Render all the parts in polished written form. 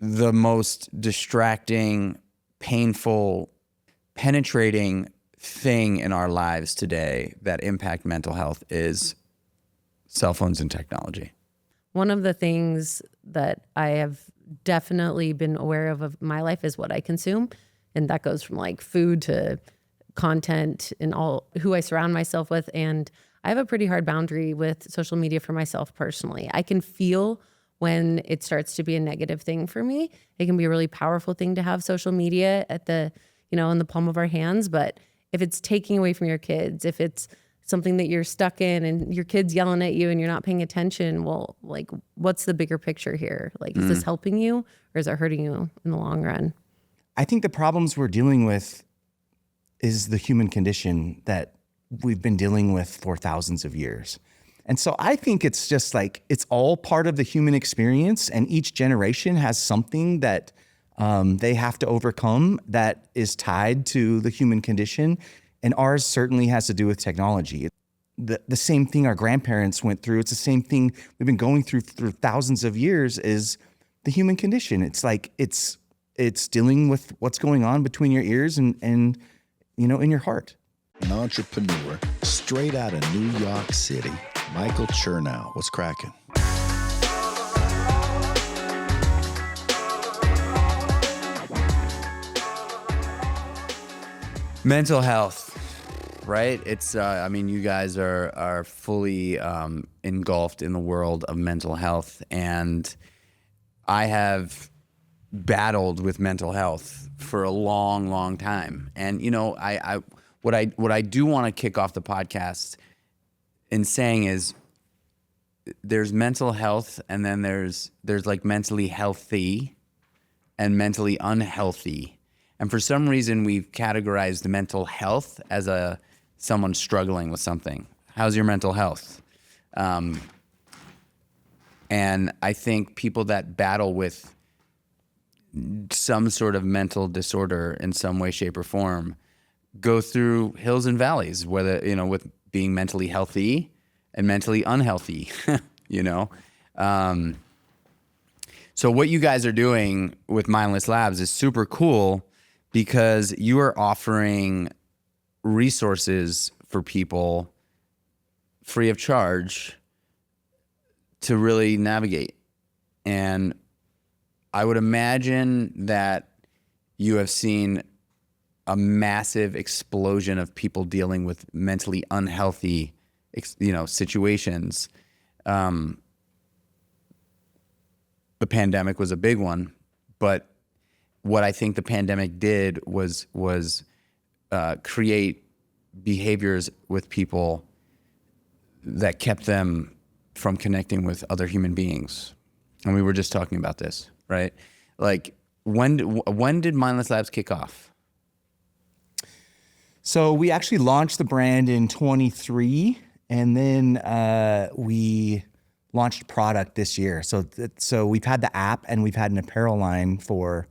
the most distracting, painful, penetrating thing in our lives today that impact mental health is cell phones and technology. One of the things that I have definitely been aware of my life is what I consume. And that goes from like food to content and all who I surround myself with. And I have a pretty hard boundary with social media for myself personally. I can feel when it starts to be a negative thing for me. It can be a really powerful thing to have social media at the, in the palm of our hands. But if it's taking away from your kids, if it's something that you're stuck in and your kid's yelling at you and you're not paying attention, well, like, what's the bigger picture here? Like, is this helping you or is it hurting you in the long run? I think the problems we're dealing with is the human condition that we've been dealing with for thousands of years. And so I think it's just like, it's all part of the human experience, and each generation has something that they have to overcome that is tied to the human condition. And ours certainly has to do with technology. The same thing our grandparents went through. It's the same thing we've been going through thousands of years is the human condition. It's like, it's dealing with what's going on between your ears and in your heart. An entrepreneur straight out of New York City, Michael Chernow. What's cracking? Mental health, right? It's, you guys are fully engulfed in the world of mental health, and I have battled with mental health for a long, long time. And, what I do want to kick off the podcast in saying is there's mental health, and then there's like mentally healthy and mentally unhealthy. And for some reason, we've categorized mental health as someone struggling with something. How's your mental health? And I think people that battle with some sort of mental disorder in some way, shape, or form go through hills and valleys, whether, with being mentally healthy and mentally unhealthy, So what you guys are doing with Mindless Labs is super cool, because you are offering resources for people free of charge to really navigate. And I would imagine that you have seen a massive explosion of people dealing with mentally unhealthy, situations. The pandemic was a big one, but what I think the pandemic did was create behaviors with people that kept them from connecting with other human beings. And we were just talking about this, right? Like, when did Mindless Labs kick off? So we actually launched the brand in 23, and then we launched product this year. So we've had the app and we've had an apparel line for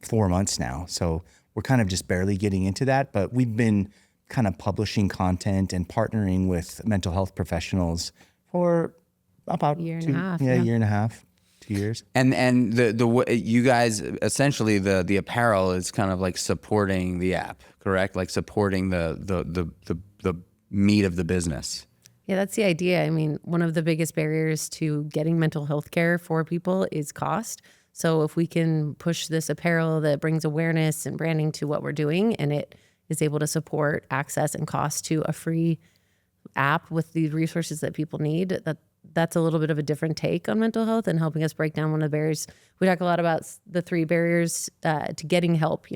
4 months now. So we're kind of just barely getting into that, but we've been kind of publishing content and partnering with mental health professionals for about year and a half. Yeah, year and a half, 2 years. And the you guys, essentially the apparel is kind of like supporting the app, correct? Like supporting the meat of the business. Yeah, that's the idea. I mean, one of the biggest barriers to getting mental health care for people is cost. So if we can push this apparel that brings awareness and branding to what we're doing, and it is able to support access and cost to a free app with the resources that people need, that's a little bit of a different take on mental health and helping us break down one of the barriers. We talk a lot about the 3 barriers to getting help,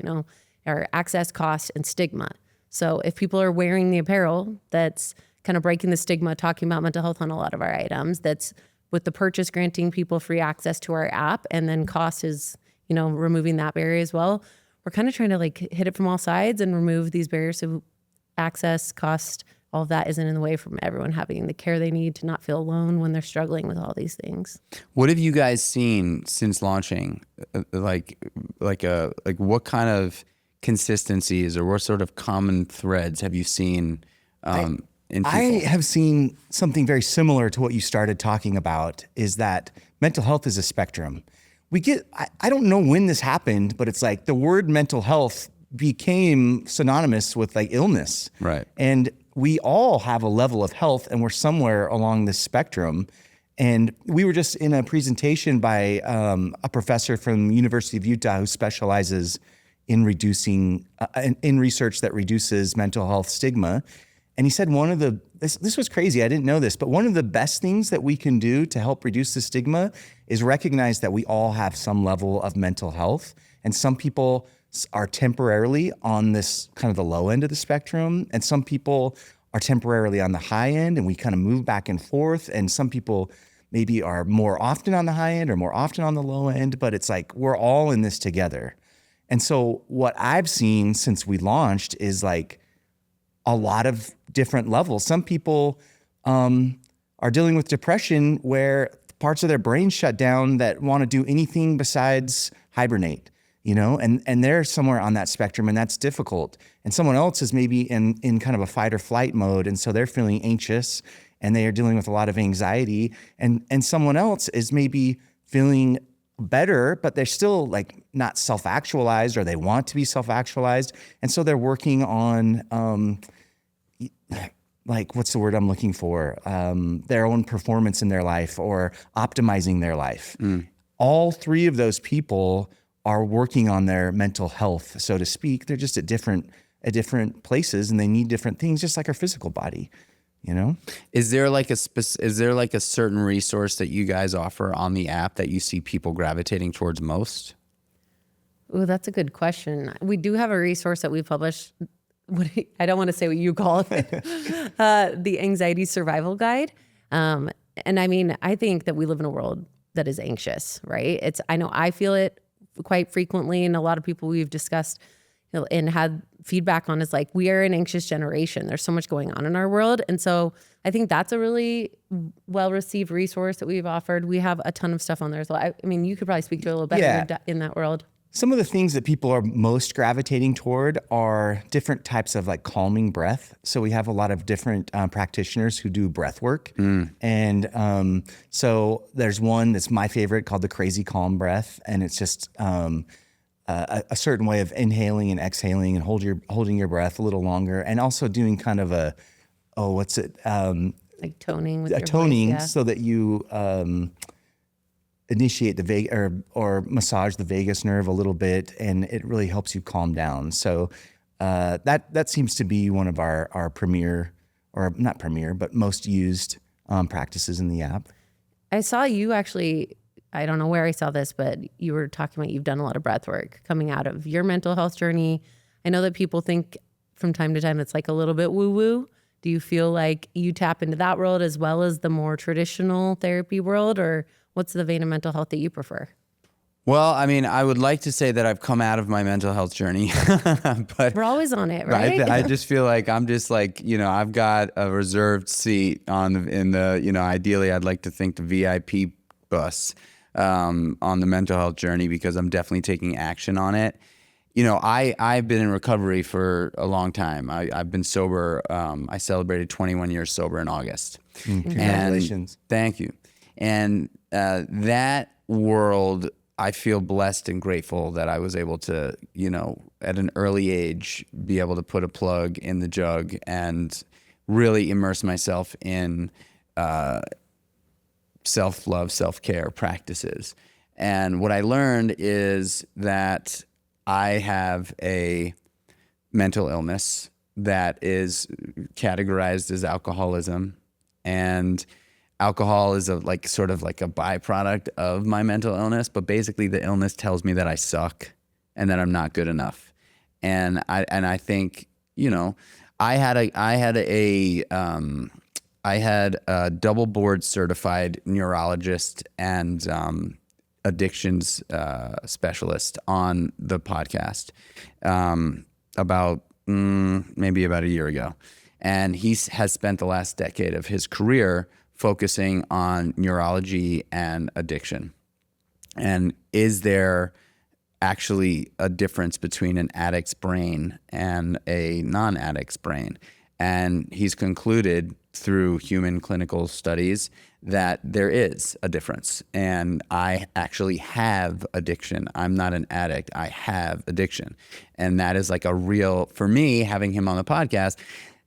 are access, cost, and stigma. So if people are wearing the apparel, that's kind of breaking the stigma, talking about mental health on a lot of our items. That's with the purchase granting people free access to our app, and then cost is, removing that barrier as well. We're kind of trying to like hit it from all sides and remove these barriers. So access, cost, all of that isn't in the way from everyone having the care they need to not feel alone when they're struggling with all these things. What have you guys seen since launching? Like what kind of consistencies or what sort of common threads have you seen in people? I have seen something very similar to what you started talking about, is that mental health is a spectrum. I don't know when this happened, but it's like the word mental health became synonymous with like illness. Right. And we all have a level of health and we're somewhere along this spectrum. And we were just in a presentation by a professor from University of Utah who specializes in reducing, in research that reduces mental health stigma. And he said this was crazy, I didn't know this, but one of the best things that we can do to help reduce the stigma is recognize that we all have some level of mental health. And some people are temporarily on this kind of the low end of the spectrum, and some people are temporarily on the high end, and we kind of move back and forth. And some people maybe are more often on the high end or more often on the low end, but it's like we're all in this together. And so what I've seen since we launched is like a lot of different levels. Some people are dealing with depression where parts of their brain shut down that want to do anything besides hibernate, you know, and they're somewhere on that spectrum, and that's difficult. And someone else is maybe in kind of a fight or flight mode, and so they're feeling anxious and they are dealing with a lot of anxiety. And someone else is maybe feeling better, but they're still like not self-actualized, or they want to be self-actualized. And so they're working on like, what's the word I'm looking for? Their own performance in their life or optimizing their life. All three of those people are working on their mental health, so to speak. They're just at different places, and they need different things, just like our physical body, you know? Is there like a certain resource that you guys offer on the app that you see people gravitating towards most? Oh, that's a good question. We do have a resource that we published. I don't want to say what you call it, the Anxiety Survival Guide. And I mean, I think that we live in a world that is anxious, right? I know I feel it quite frequently, and a lot of people we've discussed and had feedback on is like, we are an anxious generation. There's so much going on in our world. And so I think that's a really well-received resource that we've offered. We have a ton of stuff on there as well. I mean, you could probably speak to it a little better in that world. Some of the things that people are most gravitating toward are different types of like calming breath. So we have a lot of different practitioners who do breath work. And so there's one that's my favorite called the Crazy Calm Breath. And it's just a certain way of inhaling and exhaling and holding your breath a little longer. And also doing kind of like toning with your toning voice, yeah. So that you initiate the or massage the vagus nerve a little bit, and it really helps you calm down. So that seems to be one of our premier, or not premier, but most used practices in the app. I saw you actually, I don't know where I saw this, but you were talking about you've done a lot of breath work coming out of your mental health journey. I know that people think from time to time it's like a little bit woo-woo. Do you feel like you tap into that world as well as the more traditional therapy world, or what's the vein of mental health that you prefer? Well, I mean, I would like to say that I've come out of my mental health journey, but we're always on it, right? I just feel like I'm just like, I've got a reserved seat in the, ideally I'd like to think the VIP bus on the mental health journey, because I'm definitely taking action on it. I've been in recovery for a long time. I've been sober. I celebrated 21 years sober in August. Congratulations. And thank you. And that world, I feel blessed and grateful that I was able to, at an early age, be able to put a plug in the jug and really immerse myself in self-love, self-care practices. And what I learned is that I have a mental illness that is categorized as alcoholism, and alcohol is sort of like a byproduct of my mental illness, but basically the illness tells me that I suck and that I'm not good enough. And I think, I had a double board certified neurologist and addictions specialist on the podcast maybe about a year ago. And he has spent the last decade of his career focusing on neurology and addiction. And is there actually a difference between an addict's brain and a non-addict's brain? And he's concluded through human clinical studies that there is a difference. And I actually have addiction. I'm not an addict. I have addiction. And that is like a real, for me, having him on the podcast,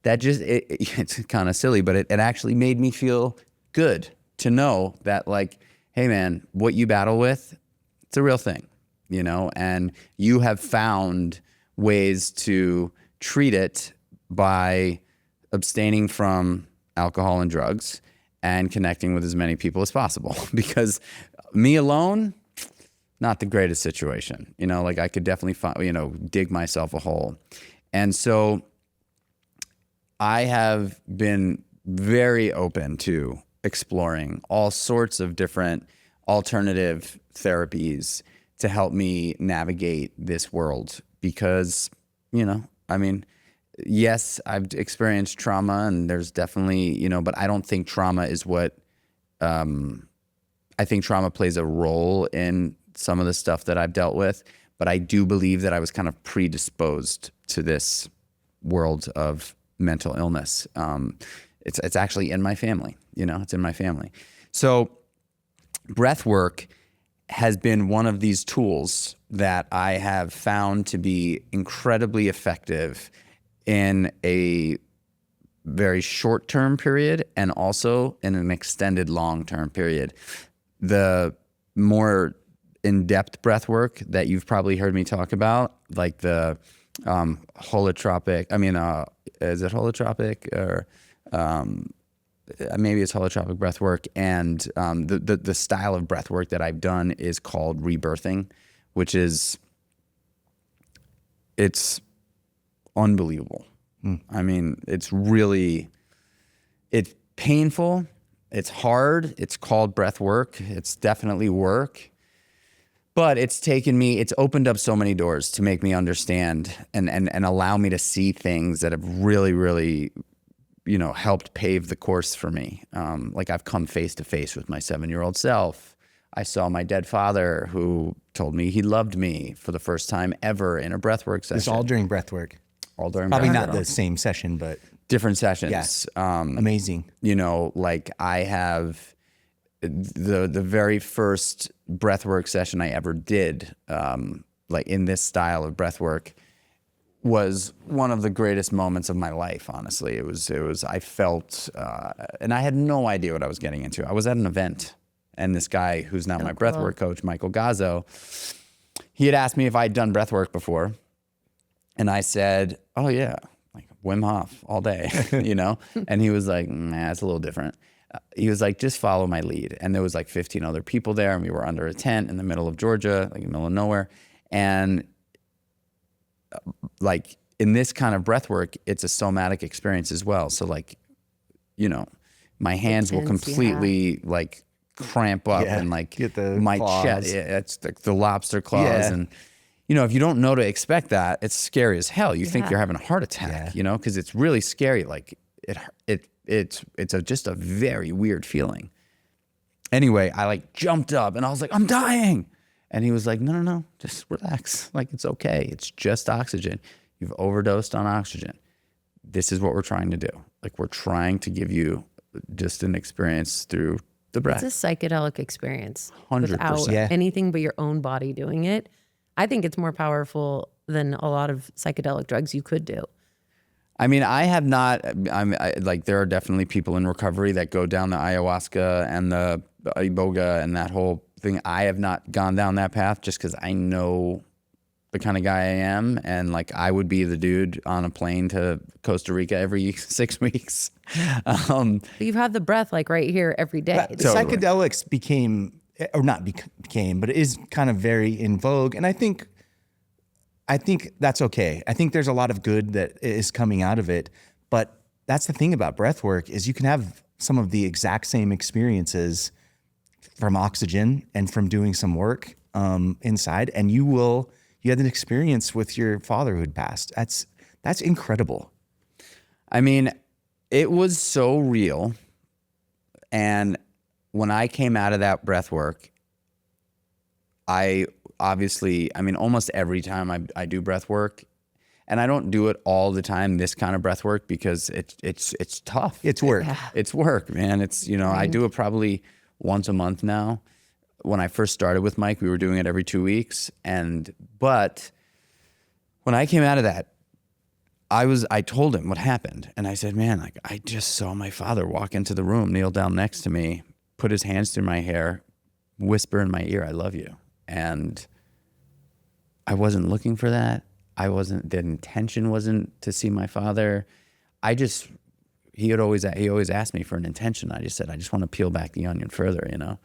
that just, it's kind of silly, but it actually made me feel good to know that, like, hey man, what you battle with, it's a real thing, you know, and you have found ways to treat it by abstaining from alcohol and drugs and connecting with as many people as possible. Because me alone, not the greatest situation, you know, like I could definitely find, you know, dig myself a hole. And so I have been very open to exploring all sorts of different alternative therapies to help me navigate this world because, you know, I mean, yes, I've experienced trauma and there's definitely, you know, but I don't think trauma is what, I think trauma plays a role in some of the stuff that I've dealt with, but I do believe that I was kind of predisposed to this world of mental illness. It's actually in my family, you know, it's in my family. So breath work has been one of these tools that I have found to be incredibly effective in a very short-term period and also in an extended long-term period. The more in-depth breath work that you've probably heard me talk about, like the holotropic, is it holotropic or maybe it's holotropic breath work, and the style of breath work that I've done is called rebirthing, which is, it's unbelievable. I mean, it's painful, it's hard, it's called breath work, it's definitely work, but it's opened up so many doors to make me understand and allow me to see things that have really, really, you know, helped pave the course for me. Like I've come face to face with my 7-year-old self. I saw my dead father who told me he loved me for the first time ever in a breathwork session. It's all during breathwork. All during Probably breathwork. not the same session, but Different sessions. yes, amazing. You know, like I have the very first breathwork session I ever did, like in this style of breathwork, was one of the greatest moments of my life. Honestly, it was. I felt, and I had no idea what I was getting into. I was at an event, and this guy who's now my breathwork coach, Michael Gazzo, he had asked me if I'd done breathwork before, and I said, "Oh yeah, like Wim Hof all day," you know. And he was like, "Nah, it's a little different." He was like, "Just follow my lead." And there was like 15 other people there, and we were under a tent in the middle of Georgia, like in the middle of nowhere, and like in this kind of breath work, it's a somatic experience as well. So like, you know, my hands will completely like cramp up and like get the my claws. chest. It's the lobster claws. Yeah. And, you know, if you don't know to expect that, it's scary as hell. You think you're having a heart attack, you know, because it's really scary. Like it's just a very weird feeling. Anyway, I like jumped up and I was like, I'm dying. And he was like, no, just relax. Like, it's okay. It's just oxygen. You've overdosed on oxygen. This is what we're trying to do. Like, we're trying to give you just an experience through the breath. It's a psychedelic experience 100%. without Yeah. anything but your own body doing it. I think it's more powerful than a lot of psychedelic drugs you could do. I mean, I have not, like, there are definitely people in recovery that go down the ayahuasca and the iboga and that whole thing. I have not gone down that path just because I know the kind of guy I am, and like I would be the dude on a plane to Costa Rica every 6 weeks. But you've had the breath like right here every day. The psychedelics became, or not became, but it is kind of very in vogue, and I think that's okay. I think there's a lot of good that is coming out of it, but that's the thing about breath work is you can have some of the exact same experiences from oxygen and from doing some work inside, and you had an experience with your father who had passed. That's incredible. I mean, it was so real. And when I came out of that breath work, almost every time I do breath work, And I don't do it all the time, this kind of breath work, because it's tough. It's work. It's work, man. It's, you know, I do it probably once a month now. When I first started with Mike, we were doing it every 2 weeks. But when I came out of that, I told him what happened. And I said, man, like, I just saw my father walk into the room, kneel down next to me, put his hands through my hair, whisper in my ear, I love you. And I wasn't looking for that. The intention wasn't to see my father. He always asked me for an intention. I just said, I just want to peel back the onion further, you know?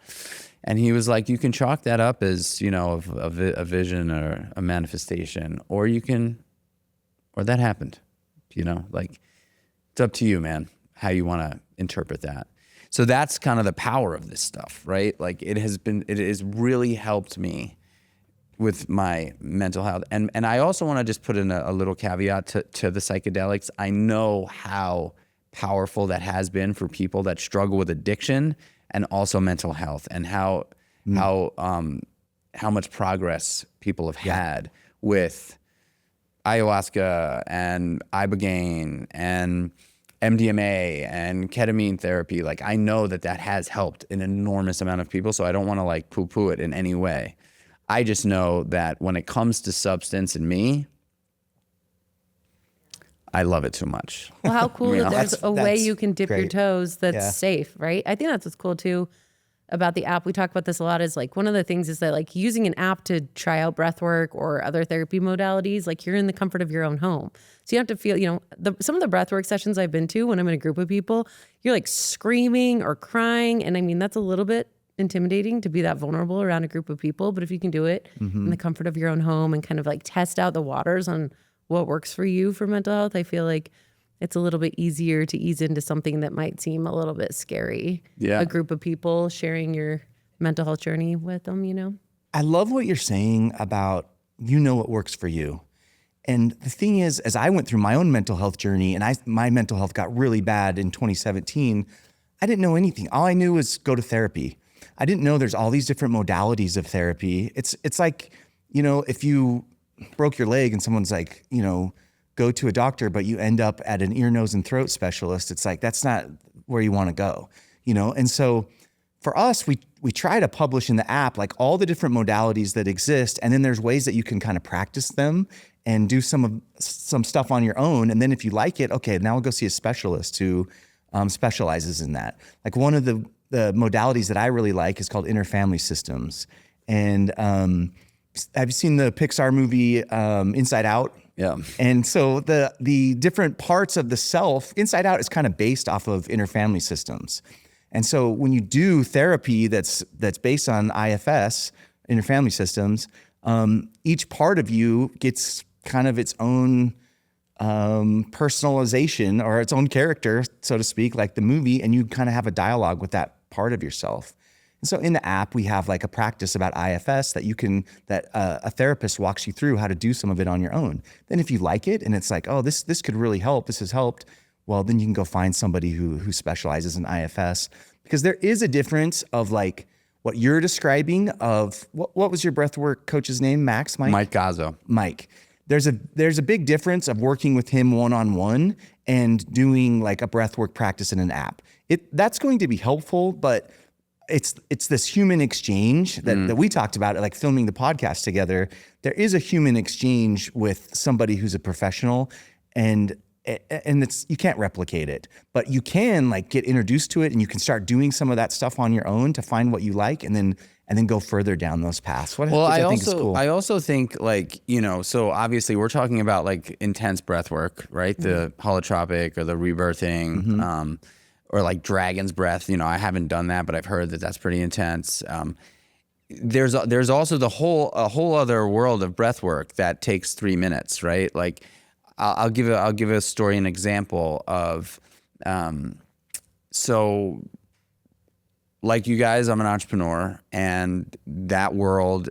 And he was like, you can chalk that up as, you know, a vision or a manifestation, or that happened, you know, like, it's up to you, man, how you want to interpret that. So that's kind of the power of this stuff, right? Like, it has really helped me with my mental health. And I also want to just put in a little caveat to the psychedelics. I know how powerful that has been for people that struggle with addiction and also mental health, and how much progress people have had with ayahuasca and ibogaine and MDMA and ketamine therapy. Like, I know that has helped an enormous amount of people, so I don't want to like poo-poo it in any way. I just know that when it comes to substance and me, I love it too much. Well, how cool that there's a way you can dip your great. toes that's safe, right? I think that's what's cool too about the app. We talk about this a lot, is like, one of the things is that, like, using an app to try out breath work or other therapy modalities, like, you're in the comfort of your own home. So you have to feel, you know, some of the breath work sessions I've been to when I'm in a group of people, you're like screaming or crying. And I mean, that's a little bit intimidating to be that vulnerable around a group of people. But if you can do it in the comfort of your own home and kind of like test out the waters on what works for you for mental health, I feel like it's a little bit easier to ease into something that might seem a little bit scary. Yeah. A group of people sharing your mental health journey with them, you know? I love what you're saying about, you know, what works for you. And the thing is, as I went through my own mental health journey, and my mental health got really bad in 2017, I didn't know anything. All I knew was go to therapy. I didn't know there's all these different modalities of therapy. It's like, you know, if you broke your leg and someone's like, you know, go to a doctor, but you end up at an ear, nose, and throat specialist, it's like, that's not where you want to go, you know? And so for us, we try to publish in the app, like, all the different modalities that exist. And then there's ways that you can kind of practice them and do some stuff on your own. And then if you like it, okay, now we'll go see a specialist who specializes in that. Like, one of the modalities that I really like is called interfamily systems. And have you seen the Pixar movie Inside Out? Yeah. And so the different parts of the self, Inside Out is kind of based off of interfamily systems. And so when you do therapy that's based on IFS, interfamily systems, each part of you gets kind of its own personalization or its own character, so to speak, like the movie, and you kind of have a dialogue with that part of yourself. And so in the app, we have like a practice about IFS that a therapist walks you through how to do some of it on your own. Then if you like it and it's like, oh, this could really help, this has helped, well, then you can go find somebody who specializes in IFS. Because there is a difference of like what you're describing of, what was your breathwork coach's name? Max? Mike Gazzo. Mike. There's a big difference of working with him one-on-one and doing like a breathwork practice in an app. That's going to be helpful, but it's this human exchange that we talked about, like filming the podcast together. There is a human exchange with somebody who's a professional, and you can't replicate it, but you can like get introduced to it, and you can start doing some of that stuff on your own to find what you like, and then go further down those paths. Which I think is cool. I also think, like, you know, so obviously we're talking about like intense breath work, right? The holotropic or the rebirthing, or like dragon's breath. You know, I haven't done that, but I've heard that that's pretty intense. There's also a whole other world of breath work that takes 3 minutes, right? Like, I'll give a story, an example of, so like you guys, I'm an entrepreneur, and that world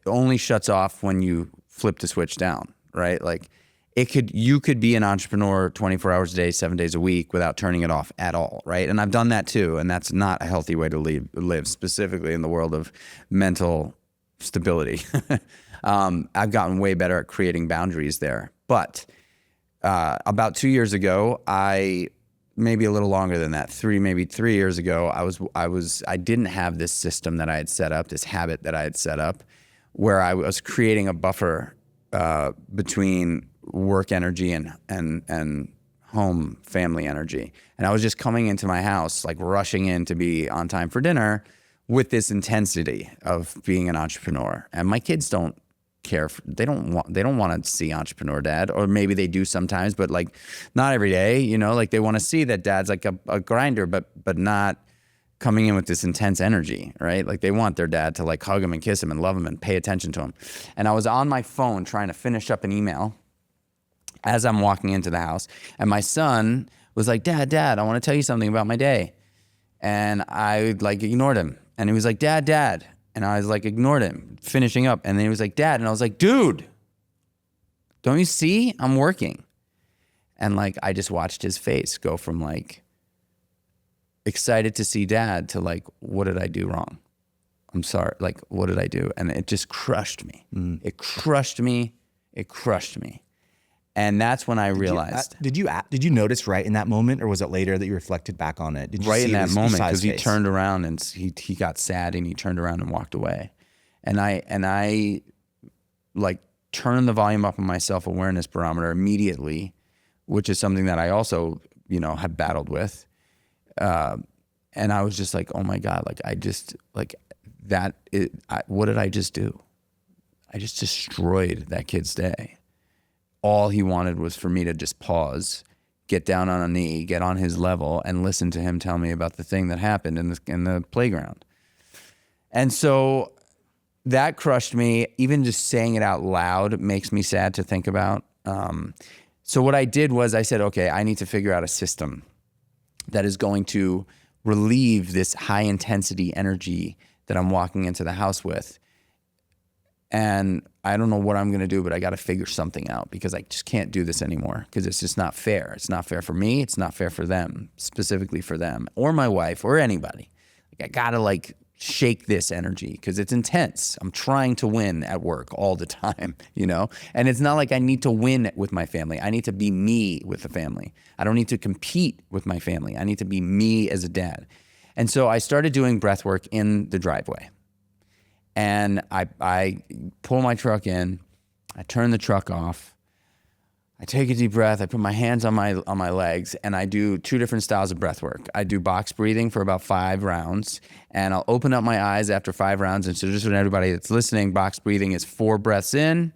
only shuts off when you flip the switch down, right? Like, you could be an entrepreneur 24 hours a day, 7 days a week without turning it off at all, right? And I've done that too, and that's not a healthy way to live, specifically in the world of mental stability. I've gotten way better at creating boundaries there. But about 2 years ago, maybe a little longer than that, maybe 3 years ago, I didn't have this system that I had set up, this habit that I had set up, where I was creating a buffer between work energy and home family energy. And I was just coming into my house, like rushing in to be on time for dinner with this intensity of being an entrepreneur. And my kids don't care. They don't want to see entrepreneur dad, or maybe they do sometimes, but like not every day, you know, like they want to see that dad's like a grinder, but not coming in with this intense energy, right? Like they want their dad to like hug him and kiss him and love him and pay attention to him. And I was on my phone trying to finish up an email as I'm walking into the house, and my son was like, Dad, I want to tell you something about my day. And I like ignored him, and he was like, Dad. And I was like, ignored him, finishing up. And then he was like, Dad. And I was like, dude, don't you see I'm working? And like, I just watched his face go from like excited to see Dad to like, what did I do wrong? I'm sorry. Like, what did I do? And it just crushed me. It crushed me. And that's when I realized. Did you notice right in that moment, or was it later that you reflected back on it? Did you right see in that his moment, size because he face? turned around and he got sad and he turned around and walked away. And I like turned the volume up on my self-awareness barometer immediately, which is something that I also, you know, have battled with. And I was just like, oh my God, like I just like that. What did I just do? I just destroyed that kid's day. All he wanted was for me to just pause, get down on a knee, get on his level, and listen to him tell me about the thing that happened in the playground. And so that crushed me. Even just saying it out loud makes me sad to think about. So what I did was I said, okay, I need to figure out a system that is going to relieve this high intensity energy that I'm walking into the house with. And I don't know what I'm going to do, but I got to figure something out, because I just can't do this anymore, because it's just not fair. It's not fair for me. It's not fair for them, specifically for them or my wife or anybody. Like I got to like shake this energy, because it's intense. I'm trying to win at work all the time, you know? And it's not like I need to win with my family. I need to be me with the family. I don't need to compete with my family. I need to be me as a dad. And so I started doing breath work in the driveway. And I pull my truck in, I turn the truck off, I take a deep breath, I put my hands on my legs, and I do 2 different styles of breath work. I do box breathing for about 5 rounds, and I'll open up my eyes after 5 rounds. And so just for everybody that's listening, box breathing is 4 breaths in,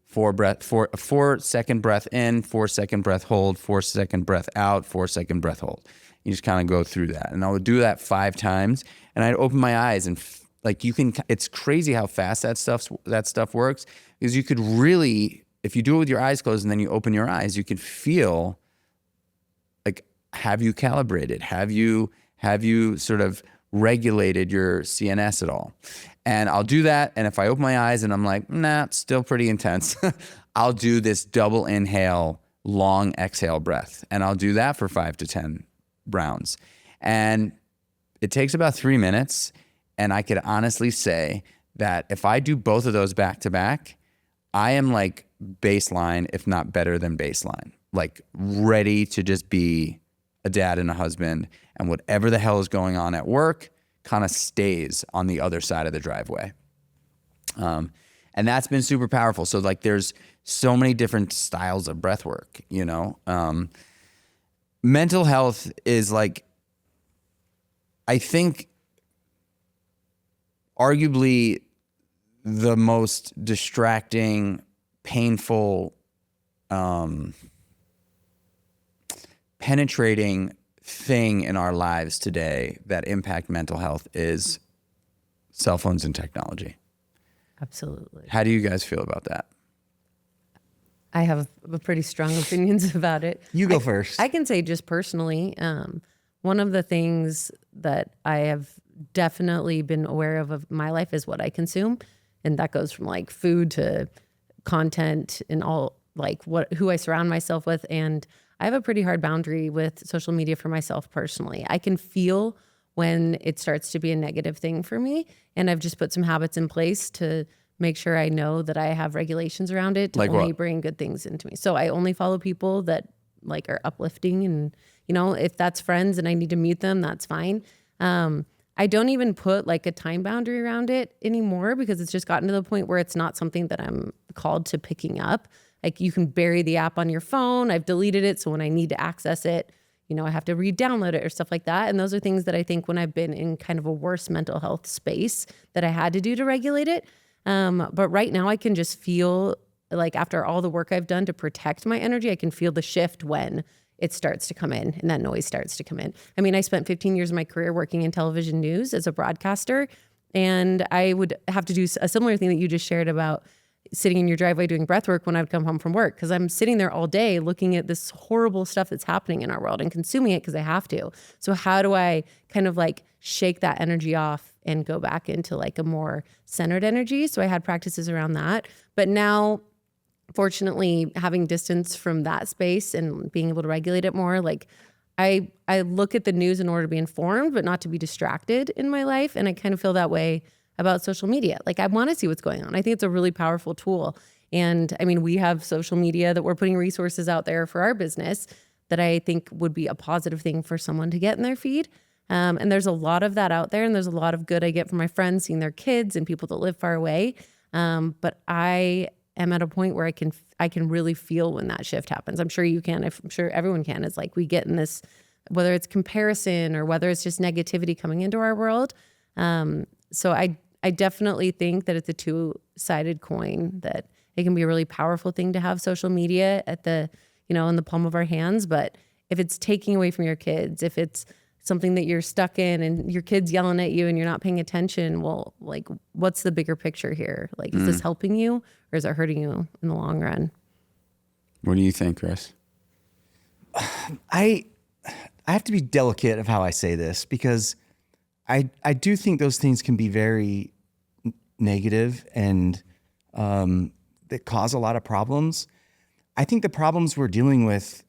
4 second breath in, 4 second breath hold, 4 second breath out, 4 second breath hold. You just kind of go through that. And I would do that 5 times, and I'd open my eyes and like it's crazy how fast that stuff works, because you could really, if you do it with your eyes closed and then you open your eyes, you could feel like, have you calibrated? Have you sort of regulated your CNS at all? And I'll do that. And if I open my eyes and I'm like, nah, still pretty intense, I'll do this double inhale, long exhale breath. And I'll do that for 5 to 10 rounds. And it takes about 3 minutes. And I could honestly say that if I do both of those back to back, I am like baseline, if not better than baseline, like ready to just be a dad and a husband, and whatever the hell is going on at work kind of stays on the other side of the driveway. And that's been super powerful. So like there's so many different styles of breath work, you know? Mental health is like, I think, arguably the most distracting, painful, penetrating thing in our lives today that impact mental health is cell phones and technology. Absolutely. How do you guys feel about that? I have pretty strong opinions about it. You go first. I can say just personally, one of the things that I have definitely been aware of my life is what I consume. And that goes from like food to content and all, like who I surround myself with. And I have a pretty hard boundary with social media for myself personally. I can feel when it starts to be a negative thing for me. And I've just put some habits in place to make sure I know that I have regulations around it to Like only what? bring good things into me. So I only follow people that like are uplifting, and if that's friends and I need to mute them, that's fine. I don't even put like a time boundary around it anymore because it's just gotten to the point where it's not something that I'm called to picking up. Like you can bury the app on your phone. I've deleted it. So when I need to access it, I have to re-download it or stuff like that. And those are things that I think when I've been in kind of a worse mental health space that I had to do to regulate it. But right now I can just feel like after all the work I've done to protect my energy, I can feel the shift when it starts to come in and that noise starts to come in. I mean, I spent 15 years of my career working in television news as a broadcaster, and I would have to do a similar thing that you just shared about sitting in your driveway doing breath work when I'd come home from work, because I'm sitting there all day looking at this horrible stuff that's happening in our world and consuming it because I have to. So how do I kind of like shake that energy off and go back into like a more centered energy? So I had practices around that. But now, fortunately, having distance from that space and being able to regulate it more, like I look at the news in order to be informed, but not to be distracted in my life. And I kind of feel that way about social media. Like I want to see what's going on. I think it's a really powerful tool. And I mean, we have social media that we're putting resources out there for our business that I think would be a positive thing for someone to get in their feed. And there's a lot of that out there. And there's a lot of good I get from my friends, seeing their kids and people that live far away. But I am at a point where I can really feel when that shift happens. I'm sure you can. I'm sure everyone can. It's like we get in this, whether it's comparison or whether it's just negativity coming into our world. So I definitely think that it's a two-sided coin, that it can be a really powerful thing to have social media at the, in the palm of our hands. But if it's taking away from your kids, if it's something that you're stuck in and your kid's yelling at you and you're not paying attention, well, like what's the bigger picture here? Like, is this helping you or is it hurting you in the long run? What do you think, Chris? I have to be delicate of how I say this, because I do think those things can be very negative and that cause a lot of problems. I think the problems we're dealing with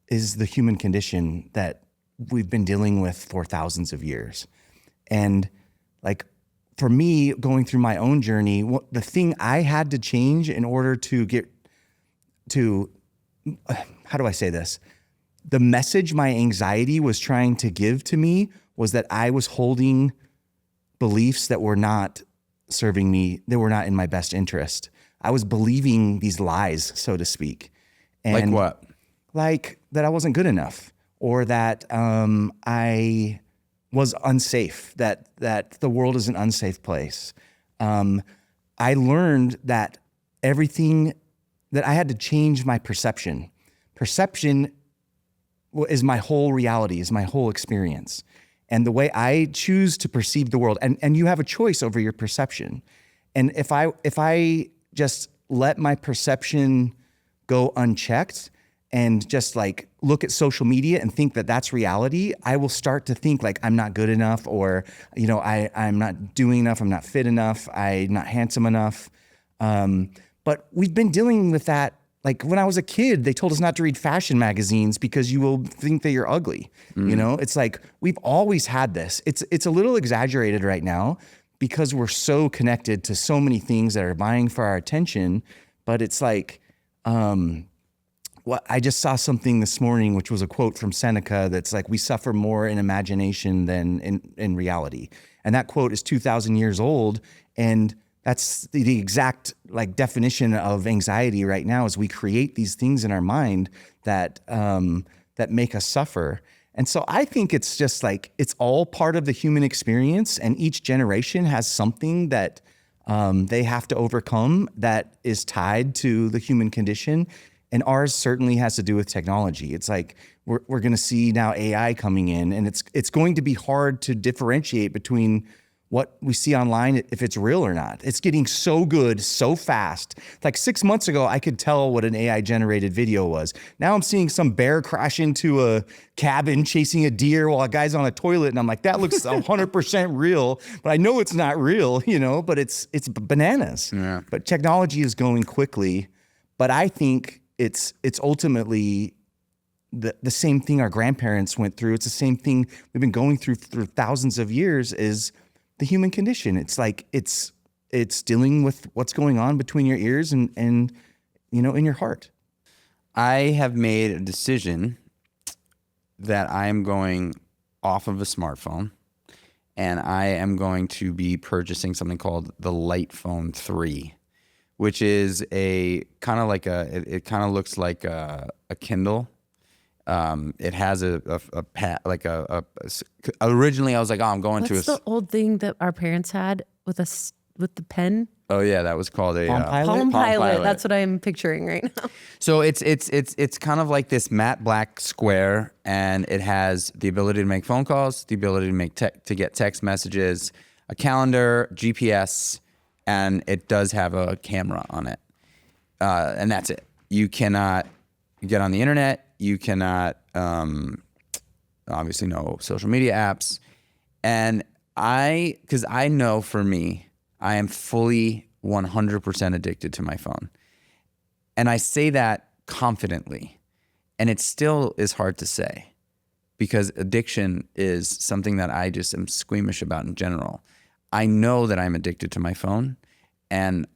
is the human condition that we've been dealing with for thousands of years. And like for me, going through my own journey, the thing I had to change in order to get to, how do I say this? The message my anxiety was trying to give to me was that I was holding beliefs that were not serving me, that were not in my best interest. I was believing these lies, so to speak. And Like what? Like that I wasn't good enough, or that I was unsafe, that the world is an unsafe place. I learned that everything, that I had to change my perception. Perception is my whole reality, is my whole experience. And the way I choose to perceive the world, and you have a choice over your perception. And if I just let my perception go unchecked and just like look at social media and think that that's reality, I will start to think like I'm not good enough, or, I'm not doing enough, I'm not fit enough, I'm not handsome enough. But we've been dealing with that. Like when I was a kid, they told us not to read fashion magazines because you will think that you're ugly. It's like we've always had this. It's a little exaggerated right now because we're so connected to so many things that are vying for our attention. But it's like, I just saw something this morning, which was a quote from Seneca that's like, we suffer more in imagination than in reality. And that quote is 2,000 years old. And that's the exact like definition of anxiety right now, is we create these things in our mind that that make us suffer. And so I think it's just like, it's all part of the human experience, and each generation has something that they have to overcome that is tied to the human condition. And ours certainly has to do with technology. It's like we're going to see now AI coming in, and it's going to be hard to differentiate between what we see online, if it's real or not. It's getting so good, so fast. Like 6 months ago, I could tell what an AI generated video was. Now I'm seeing some bear crash into a cabin chasing a deer while a guy's on a toilet. And I'm like, that looks 100% real, but I know it's not real, but it's bananas. Yeah. But technology is going quickly. But I think it's ultimately the same thing our grandparents went through. It's the same thing we've been going through for thousands of years, is the human condition. It's like, it's it's dealing with what's going on between your ears and in your heart. I have made a decision that I am going off of a smartphone, and I am going to be purchasing something called the Light Phone 3, which is a kind of like it kind of looks like a Kindle. It has originally I was like, oh, I'm going What's the old thing that our parents had with the pen? Oh yeah, that was called a Palm Pilot. That's what I'm picturing right now. So it's kind of like this matte black square, and it has the ability to make phone calls, the ability to get text messages, a calendar, GPS, and it does have a camera on it. And that's it. You cannot get on the internet. You cannot, obviously no social media apps. And because I know for me, I am fully 100% addicted to my phone. And I say that confidently. And it still is hard to say, because addiction is something that I just am squeamish about in general. I know that I'm addicted to my phone. And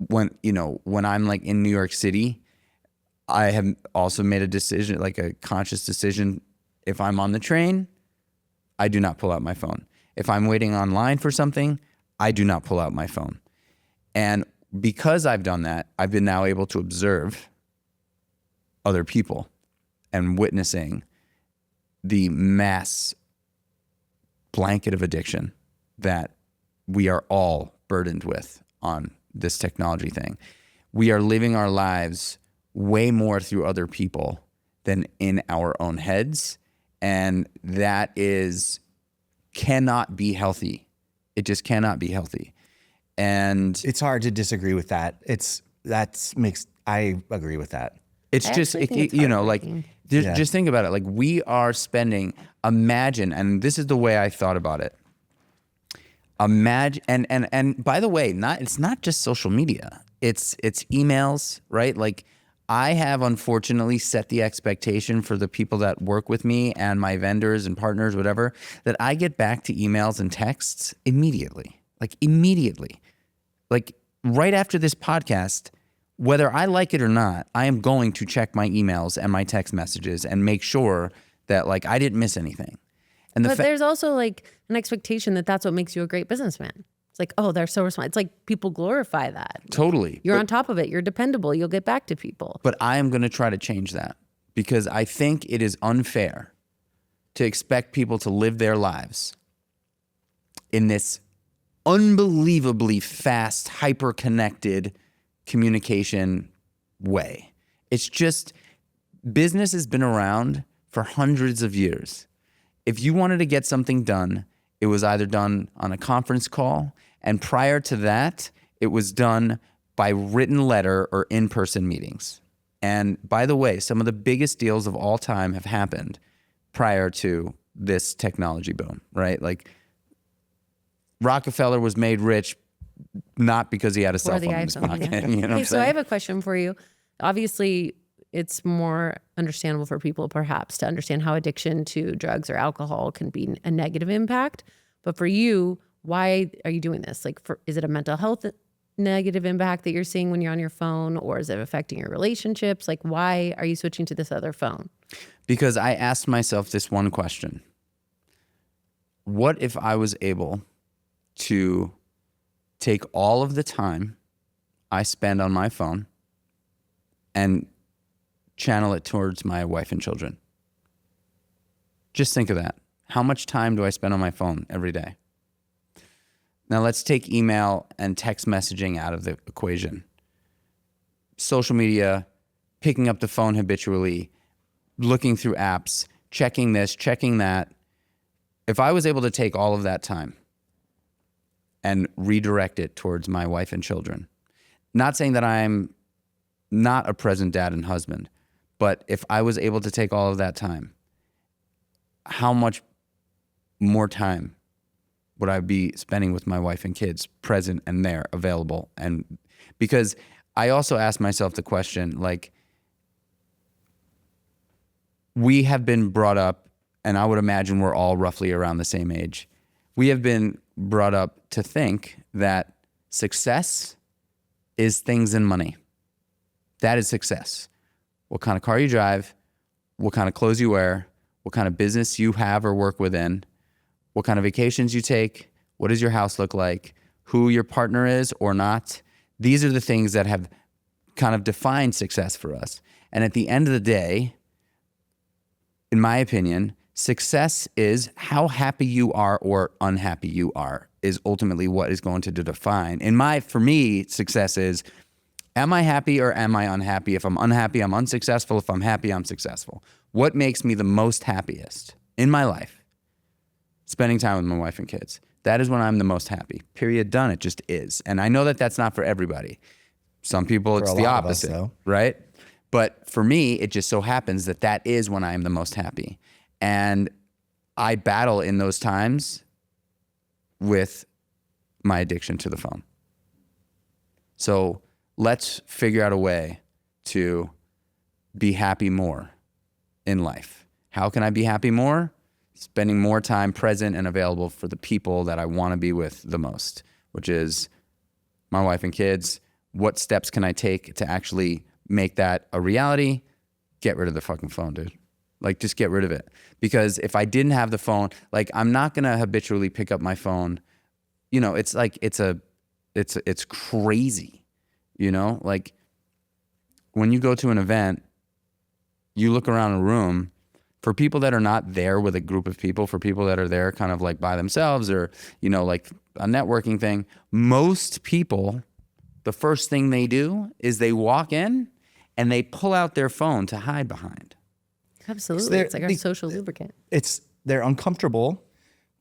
when I'm like in New York City, I have also made a decision, like a conscious decision. If I'm on the train, I do not pull out my phone. If I'm waiting online for something, I do not pull out my phone. And because I've done that, I've been now able to observe other people and witnessing the mass blanket of addiction that we are all burdened with on this technology thing. We are living our lives way more through other people than in our own heads. And that cannot be healthy. It just cannot be healthy. And It's hard to disagree with that. I agree with that. it's just, just think about it. Like, we are spending, imagine, and this is the way I thought about it. Imagine, and by the way, it's not just social media. It's emails, right? Like, I have unfortunately set the expectation for the people that work with me and my vendors and partners, whatever, that I get back to emails and texts immediately. Like, right after this podcast, whether I like it or not, I am going to check my emails and my text messages and make sure that, like, I didn't miss anything. And but there's also like an expectation that that's what makes you a great businessman. It's like, oh, they're so responsive. It's like people glorify that. Totally. You're on top of it. You're dependable. You'll get back to people. But I am going to try to change that, because I think it is unfair to expect people to live their lives in this unbelievably fast, hyper-connected communication way. It's just, business has been around for hundreds of years. If you wanted to get something done, it was either done on a conference call, and prior to that, it was done by written letter or in-person meetings. And by the way, some of the biggest deals of all time have happened prior to this technology boom, right? Like, Rockefeller was made rich not because he had a cell phone in his pocket. Yeah. You know what I'm So I saying? have a question for you. Obviously, it's more understandable for people perhaps to understand how addiction to drugs or alcohol can be a negative impact. But for you, why are you doing this? Like, is it a mental health negative impact that you're seeing when you're on your phone, or is it affecting your relationships? Like, why are you switching to this other phone? Because I asked myself this one question. What if I was able to take all of the time I spend on my phone and channel it towards my wife and children? Just think of that. How much time do I spend on my phone every day? Now let's take email and text messaging out of the equation. Social media, picking up the phone habitually, looking through apps, checking this, checking that. If I was able to take all of that time and redirect it towards my wife and children, not saying that I'm not a present dad and husband, but if I was able to take all of that time, how much more time would I be spending with my wife and kids, present and there, available? And because I also asked myself the question, like, we have been brought up, and I would imagine we're all roughly around the same age. We have been brought up to think that Success is things and money. That is success. What kind of car you drive, what kind of clothes you wear, what kind of business you have or work within, what kind of vacations you take, what does your house look like, who your partner is or not. These are the things that have kind of defined success for us. And at the end of the day, in my opinion, success is how happy you are or unhappy you are is ultimately what is going to define. For me, success is, am I happy or am I unhappy? If I'm unhappy, I'm unsuccessful. If I'm happy, I'm successful. What makes me the most happiest in my life? Spending time with my wife and kids. That is when I'm the most happy. Period. Done. It just is. And I know that that's not for everybody. Some people, it's the opposite, right? But for me, it just so happens that that is when I am the most happy. And I battle in those times with my addiction to the phone. So let's figure out a way to be happy more in life. How can I be happy more? Spending more time present and available for the people that I want to be with the most, which is my wife and kids. What steps can I take to actually make that a reality? Get rid of the fucking phone, dude. Like, just get rid of it. Because if I didn't have the phone, like, I'm not going to habitually pick up my phone. You know, it's like, it's crazy, you know? Like, when you go to an event, you look around a room, for people that are not there with a group of people, for people that are there kind of like by themselves or, you know, like a networking thing, most people, the first thing they do is they walk in and they pull out their phone to hide behind. Absolutely. It's like our social lubricant. They're uncomfortable,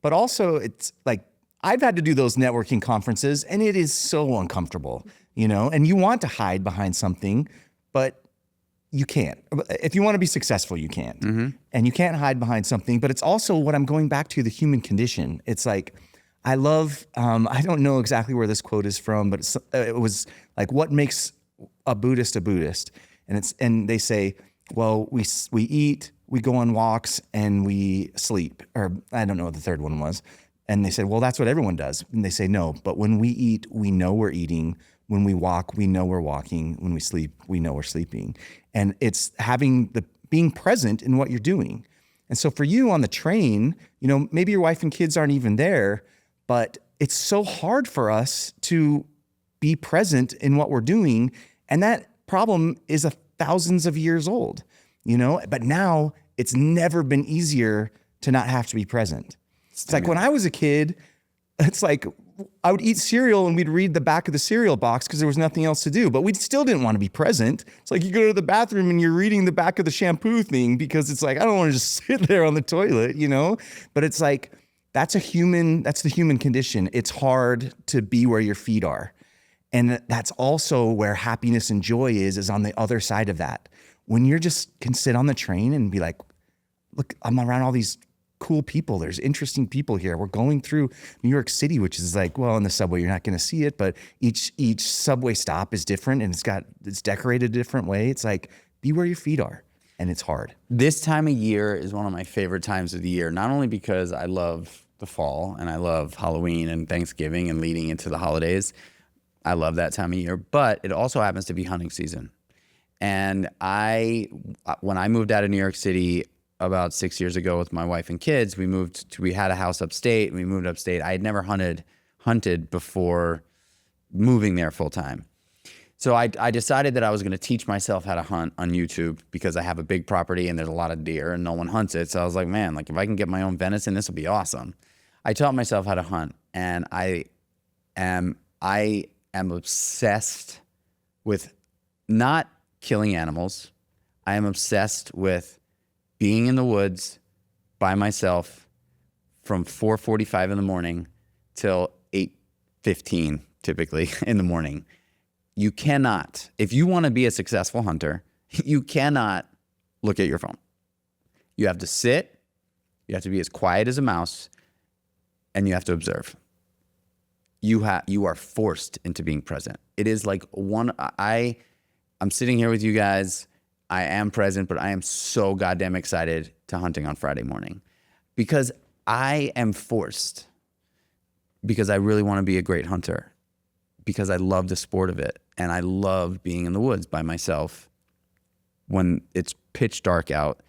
but also it's like, I've had to do those networking conferences and it is so uncomfortable, you know, and you want to hide behind something, but you can't. If you want to be successful, you can't. Mm-hmm. And you can't hide behind something, but it's also what I'm going back to, the human condition. It's like, I love, I don't know exactly where this quote is from, but it was like, what makes a Buddhist a Buddhist? And they say, well, we eat, we go on walks, and we sleep. Or I don't know what the third one was. And they said, well, that's what everyone does. And they say, no, but when we eat, we know we're eating. When we walk, we know we're walking. When we sleep, we know we're sleeping. And it's being present in what you're doing. And so for you on the train, you know, maybe your wife and kids aren't even there, but it's so hard for us to be present in what we're doing. And that problem is thousands of years old, you know, but now it's never been easier to not have to be present. It's like when I was a kid, it's like I would eat cereal and we'd read the back of the cereal box because there was nothing else to do, but we still didn't want to be present. It's like you go to the bathroom and you're reading the back of the shampoo thing because it's like, I don't want to just sit there on the toilet, you know, but it's like, that's the human condition. It's hard to be where your feet are. And that's also where happiness and joy is on the other side of that. When you're just can sit on the train and be like, look, I'm around all these cool people. There's interesting people here. We're going through New York City, which is like, well, in the subway, you're not going to see it, but each subway stop is different and it's decorated a different way. It's like, be where your feet are. And it's hard. This time of year is one of my favorite times of the year, not only because I love the fall and I love Halloween and Thanksgiving and leading into the holidays. I love that time of year, but it also happens to be hunting season. And when I moved out of New York City about 6 years ago with my wife and kids, we had a house upstate and we moved upstate. I had never hunted before moving there full time. So I decided that I was going to teach myself how to hunt on YouTube because I have a big property and there's a lot of deer and no one hunts it. So I was like, man, like if I can get my own venison, this will be awesome. I taught myself how to hunt, and I am obsessed with not killing animals. I am obsessed with being in the woods by myself from 4:45 in the morning till 8:15 typically in the morning. You cannot, if you want to be a successful hunter, you cannot look at your phone. You have to sit, you have to be as quiet as a mouse, and you have to observe. You are forced into being present. It is like I'm sitting here with you guys. I am present, but I am so goddamn excited to hunting on Friday morning because I am forced, because I really want to be a great hunter. because I love the sport of it. And I love being in the woods by myself. When it's pitch dark out,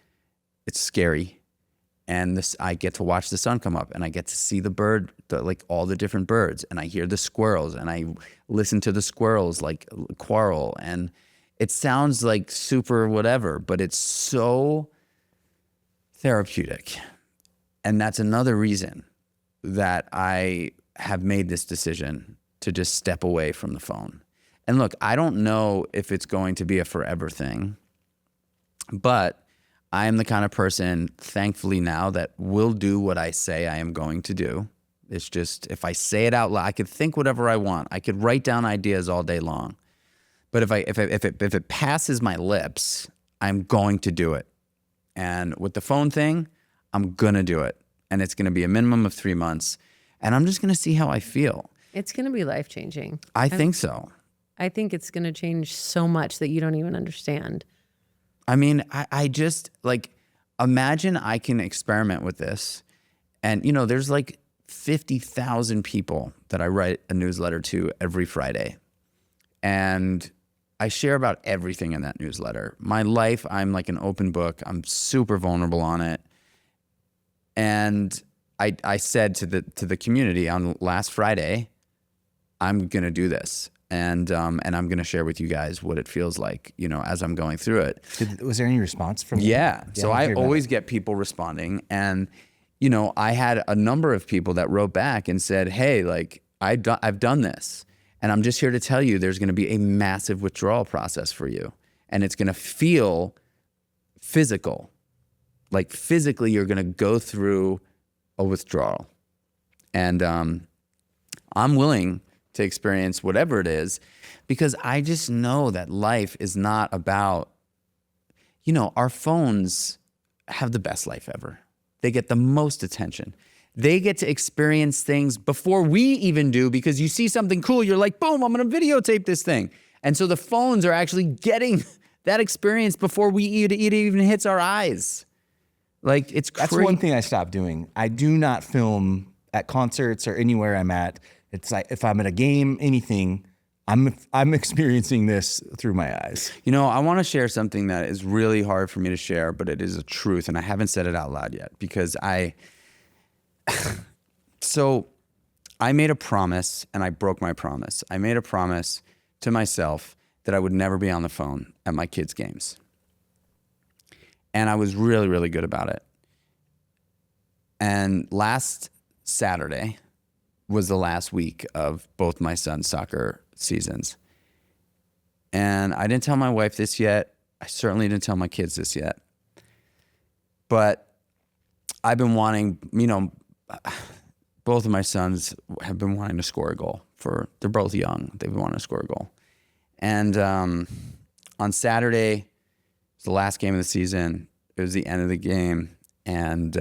it's scary. And I get to watch the sun come up, and I get to see like all the different birds, and I hear the squirrels, and I listen to the squirrels like quarrel. And it sounds like super whatever, but it's so therapeutic. And that's another reason that I have made this decision to just step away from the phone. And look, I don't know if it's going to be a forever thing, but I am the kind of person, thankfully now, that will do what I say I am going to do. It's just, if I say it out loud, I could think whatever I want. I could write down ideas all day long. But if it passes my lips, I'm going to do it. And with the phone thing, I'm going to do it. And it's going to be a minimum of 3 months. And I'm just going to see how I feel. It's going to be life-changing. I think so. I think it's going to change so much that you don't even understand. I mean, I just, like, imagine I can experiment with this. And, there's like 50,000 people that I write a newsletter to every Friday. And I share about everything in that newsletter. My life, I'm like an open book. I'm super vulnerable on it. And I said to the community on last Friday, I'm going to do this. And I'm going to share with you guys what it feels like, as I'm going through it. Was there any response from them? Yeah. So I always get people responding. And, I had a number of people that wrote back and said, hey, like, I've done this. And I'm just here to tell you there's going to be a massive withdrawal process for you. And it's going to feel physical. Like, physically, you're going to go through a withdrawal. And I'm willing to experience whatever it is, because I just know that life is not about, our phones have the best life ever. They get the most attention. They get to experience things before we even do, because you see something cool, you're like, boom, I'm going to videotape this thing. And so the phones are actually getting that experience before it even hits our eyes. Like, it's crazy. That's one thing I stopped doing. I do not film at concerts or anywhere I'm at. It's like, if I'm at a game, anything, I'm experiencing this through my eyes. I want to share something that is really hard for me to share, but it is a truth, and I haven't said it out loud yet, because so I made a promise, and I broke my promise. I made a promise to myself that I would never be on the phone at my kids' games. And I was really, really good about it. And last Saturday was the last week of both my son's soccer seasons. And I didn't tell my wife this yet. I certainly didn't tell my kids this yet. But I've been wanting, both of my sons have been wanting to score a goal. They're both young. They've been wanting to score a goal. And on Saturday, it was the last game of the season. It was the end of the game. And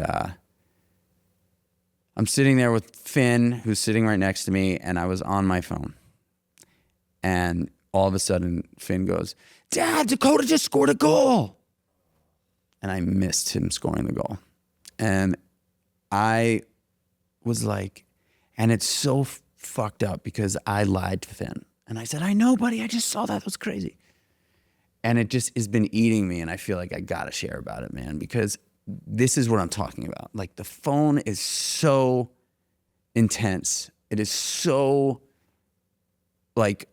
I'm sitting there with Finn, who's sitting right next to me, and I was on my phone. And all of a sudden, Finn goes, "Dad, Dakota just scored a goal." And I missed him scoring the goal. And I was like, and it's so fucked up, because I lied to Finn. And I said, "I know, buddy, I just saw that. That was crazy." And it just has been eating me, and I feel like I got to share about it, man, because this is what I'm talking about. Like, the phone is so intense. It is so, like,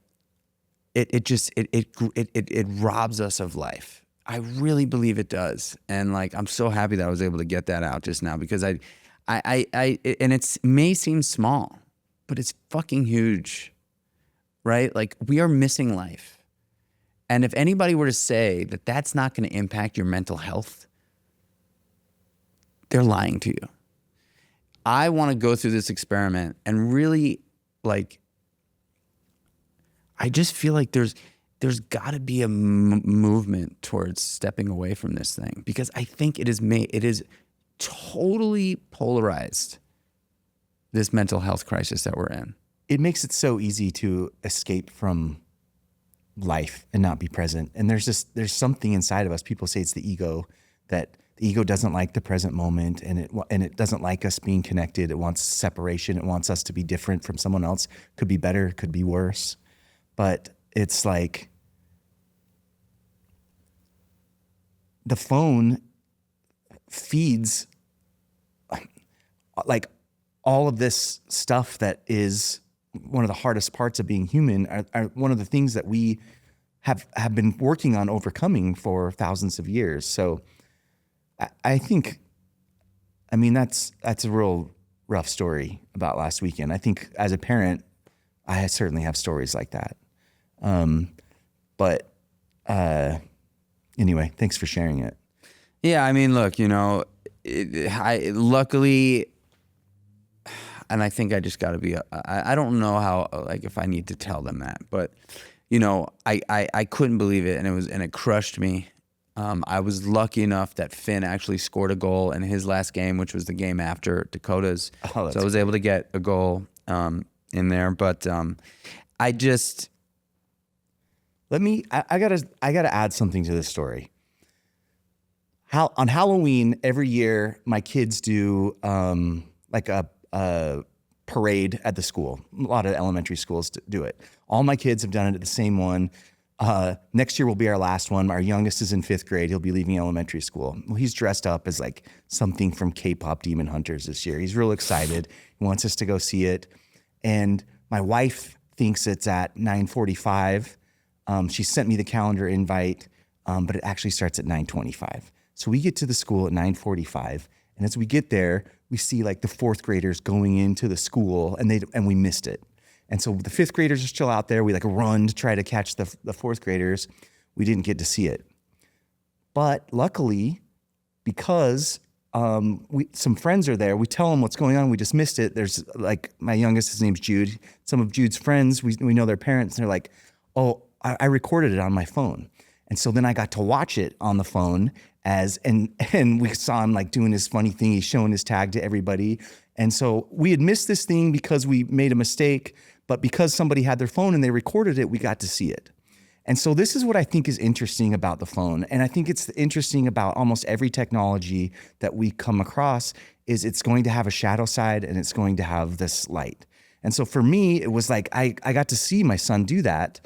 it robs us of life. I really believe it does. And, like, I'm so happy that I was able to get that out just now, because and it may seem small, but it's fucking huge, right? Like, we are missing life. And if anybody were to say that that's not going to impact your mental health, they're lying to you. I want to go through this experiment and really, like, I just feel like there's got to be a movement towards stepping away from this thing, because I think it is totally polarized, this mental health crisis that we're in. It makes it so easy to escape from life and not be present. And there's something inside of us. People say it's the ego that The ego doesn't like the present moment, and it doesn't like us being connected. It wants separation. It wants us to be different from someone else. Could be better, could be worse. But it's like the phone feeds like all of this stuff that is one of the hardest parts of being human, are one of the things that we have been working on overcoming for thousands of years. So I think, I mean, that's a real rough story about last weekend. I think as a parent, I certainly have stories like that. But anyway, thanks for sharing it. Yeah, I mean, look, luckily, and I think I just got to be, I don't know how, like, if I need to tell them that, but, I couldn't believe it, and it crushed me. I was lucky enough that Finn actually scored a goal in his last game, which was the game after Dakota's. So I was able to get a goal in there, but I just... I gotta add something to this story. On Halloween every year, my kids do like a parade at the school. A lot of elementary schools do it. All my kids have done it at the same one. Next year will be our last one. Our youngest is in 5th grade. He'll be leaving elementary school. Well, he's dressed up as like something from K-pop Demon Hunters this year. He's real excited. He wants us to go see it. And my wife thinks it's at 9:45. She sent me the calendar invite, but it actually starts at 9:25. So we get to the school at 9:45, and as we get there, we see like the 4th graders going into the school, and we missed it. And so the 5th graders are still out there. We like run to try to catch the 4th graders. We didn't get to see it, but luckily, because some friends are there, we tell them what's going on. We just missed it. There's like my youngest, his name's Jude. Some of Jude's friends, we know their parents, and they're like, "Oh, I recorded it on my phone." And so then I got to watch it on the phone and we saw him like doing his funny thing. He's showing his tag to everybody. And so we had missed this thing because we made a mistake, but because somebody had their phone and they recorded it, we got to see it. And so this is what I think is interesting about the phone. And I think it's interesting about almost every technology that we come across is it's going to have a shadow side and it's going to have this light. And so for me, it was like, I got to see my son do that.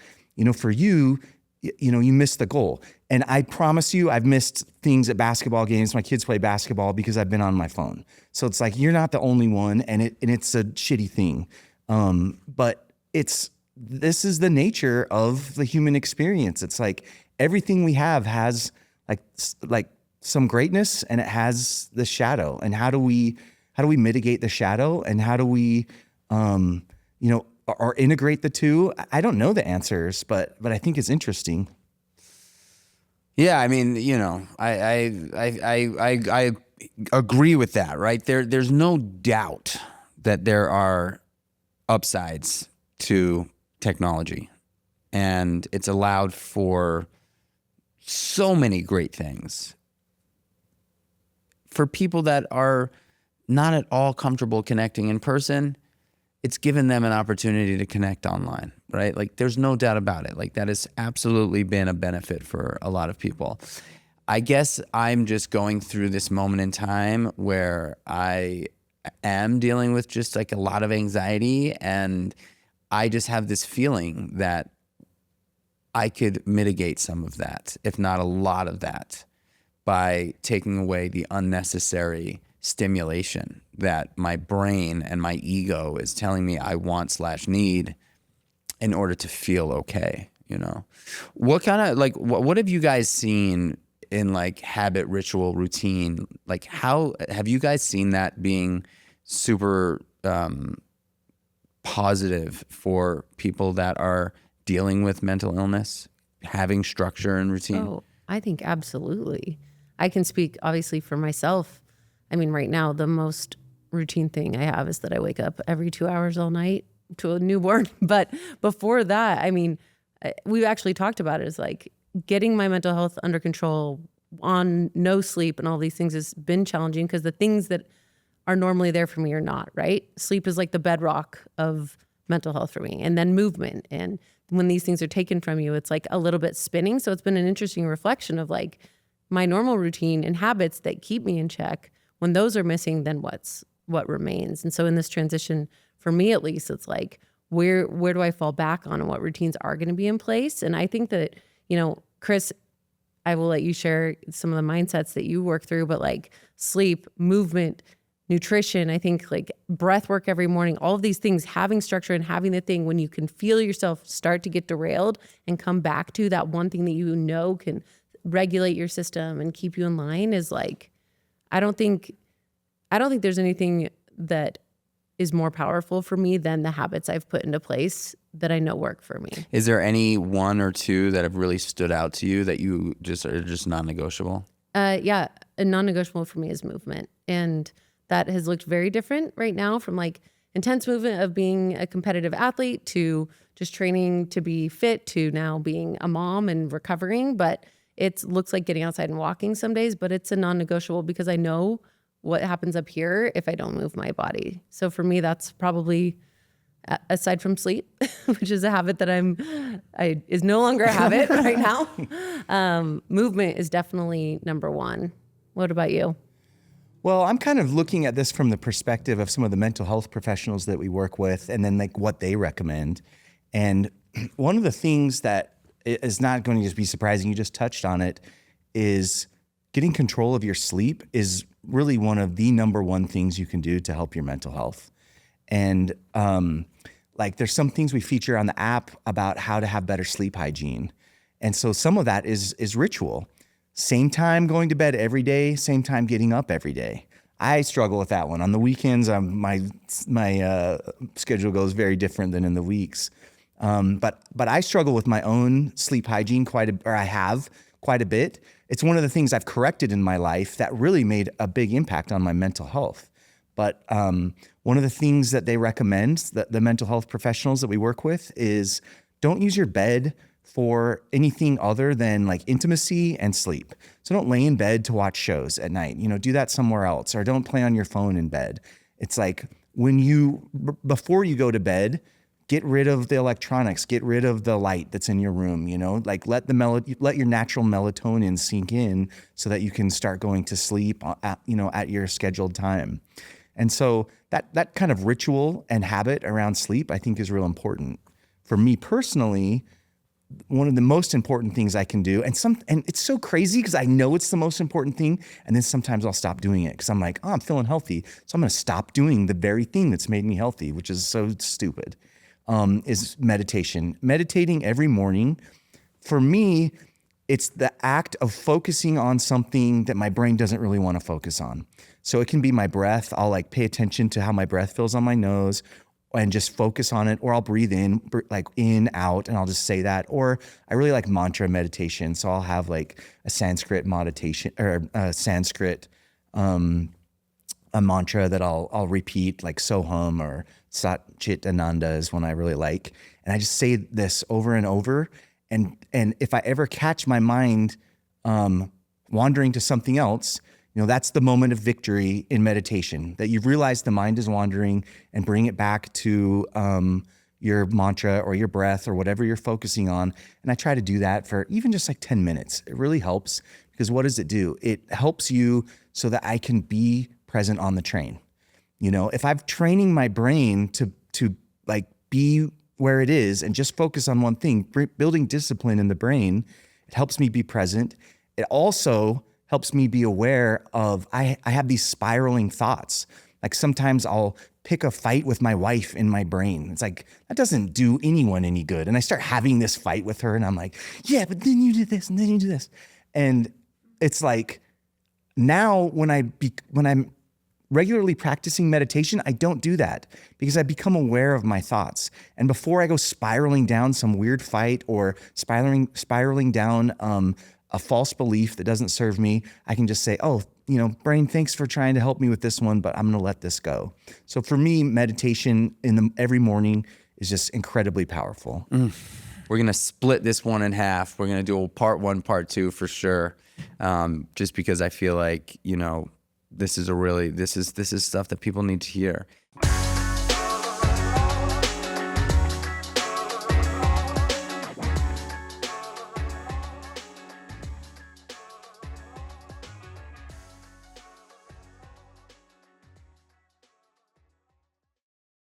For you, you missed the goal. And I promise you, I've missed things at basketball games. My kids play basketball because I've been on my phone. So it's like, you're not the only one, and it's a shitty thing. But this is the nature of the human experience. It's like everything we have has like some greatness, and it has the shadow. And how do we mitigate the shadow, and how do we, or integrate the two? I don't know the answers, but I think it's interesting. Yeah, I mean, I agree with that, right? There's no doubt that there are upsides to technology, and it's allowed for so many great things. For people that are not at all comfortable connecting in person, it's given them an opportunity to connect online, right? Like, there's no doubt about it. Like, that has absolutely been a benefit for a lot of people. I guess I'm just going through this moment in time where I am dealing with just like a lot of anxiety, and I just have this feeling that I could mitigate some of that, if not a lot of that, by taking away the unnecessary stimulation that my brain and my ego is telling me I want/need in order to feel okay. What kind of what have you guys seen in like habit, ritual, routine? Like, how have you guys seen that being super positive for people that are dealing with mental illness, having structure and routine? Oh, I think absolutely. I can speak obviously for myself. I mean, right now, the most routine thing I have is that I wake up every 2 hours all night to a newborn. But before that, I mean, we've actually talked about it as like getting my mental health under control on no sleep and all these things has been challenging because the things that are normally there for me are not, right? Sleep is like the bedrock of mental health for me. And then movement. And when these things are taken from you, it's like a little bit spinning. So it's been an interesting reflection of like, my normal routine and habits that keep me in check, when those are missing, then what remains? And so in this transition, for me at least, it's like, where do I fall back on and what routines are going to be in place? And I think that, Chris, I will let you share some of the mindsets that you work through, but like sleep, movement, nutrition, I think like breath work every morning, all of these things, having structure and having the thing when you can feel yourself start to get derailed and come back to that one thing that can regulate your system and keep you in line is like, I don't think there's anything that is more powerful for me than the habits I've put into place that I know work for me. Is there any one or two that have really stood out to you that you just are just non-negotiable? Yeah, a non-negotiable for me is movement. And that has looked very different right now, from like intense movement of being a competitive athlete to just training to be fit to now being a mom and recovering. But it looks like getting outside and walking some days, but it's a non-negotiable because I know what happens up here if I don't move my body. So for me, that's probably, aside from sleep, which is a habit that is no longer a habit right now. Movement is definitely number one. What about you? Well, I'm kind of looking at this from the perspective of some of the mental health professionals that we work with, and then like what they recommend. And one of the things that is not going to just be surprising, you just touched on it, is getting control of your sleep is really one of the number one things you can do to help your mental health. And like there's some things we feature on the app about how to have better sleep hygiene. And so some of that is ritual. Same time going to bed every day, same time getting up every day. I struggle with that one. On the weekends, my schedule goes very different than in the weeks. But I struggle with my own sleep hygiene I have quite a bit. It's one of the things I've corrected in my life that really made a big impact on my mental health. But one of the things that they recommend, that the mental health professionals that we work with, is don't use your bed for anything other than like intimacy and sleep. So don't lay in bed to watch shows at night, do that somewhere else, or don't play on your phone in bed. It's like before you go to bed, get rid of the electronics, get rid of the light that's in your room, like let your natural melatonin sink in so that you can start going to sleep at your scheduled time. And so that kind of ritual and habit around sleep, I think, is real important. For me personally, one of the most important things I can do, and it's so crazy because I know it's the most important thing, and then sometimes I'll stop doing it because I'm like, I'm feeling healthy, so I'm going to stop doing the very thing that's made me healthy, which is so stupid, is meditation. Meditating every morning, for me, it's the act of focusing on something that my brain doesn't really want to focus on. So it can be my breath. I'll like pay attention to how my breath feels on my nose and just focus on it, or I'll breathe in, like in, out, and I'll just say that. Or I really like mantra meditation. So I'll have like a Sanskrit meditation or a Sanskrit, a mantra that I'll repeat, like Soham or Sat Chit Ananda is one I really like. And I just say this over and over. And if I ever catch my mind wandering to something else, that's the moment of victory in meditation, that you've realized the mind is wandering and bring it back to your mantra or your breath or whatever you're focusing on. And I try to do that for even just like 10 minutes. It really helps, because what does it do? It helps you so that I can be present on the train. If I'm training my brain to like be where it is and just focus on one thing, building discipline in the brain, it helps me be present. It also helps me be aware of, I have these spiraling thoughts. Like sometimes I'll pick a fight with my wife in my brain. It's like, that doesn't do anyone any good. And I start having this fight with her and I'm like, yeah, but then you did this and then you do this. And it's like, now when I'm regularly practicing meditation, I don't do that because I become aware of my thoughts. And before I go spiraling down some weird fight or spiraling down a false belief that doesn't serve me, I can just say, brain, thanks for trying to help me with this one, but I'm going to let this go. So for me, meditation every morning is just incredibly powerful. We're going to split this one in half. We're going to do a part 1, part 2 for sure. Just because I feel like, this is stuff that people need to hear.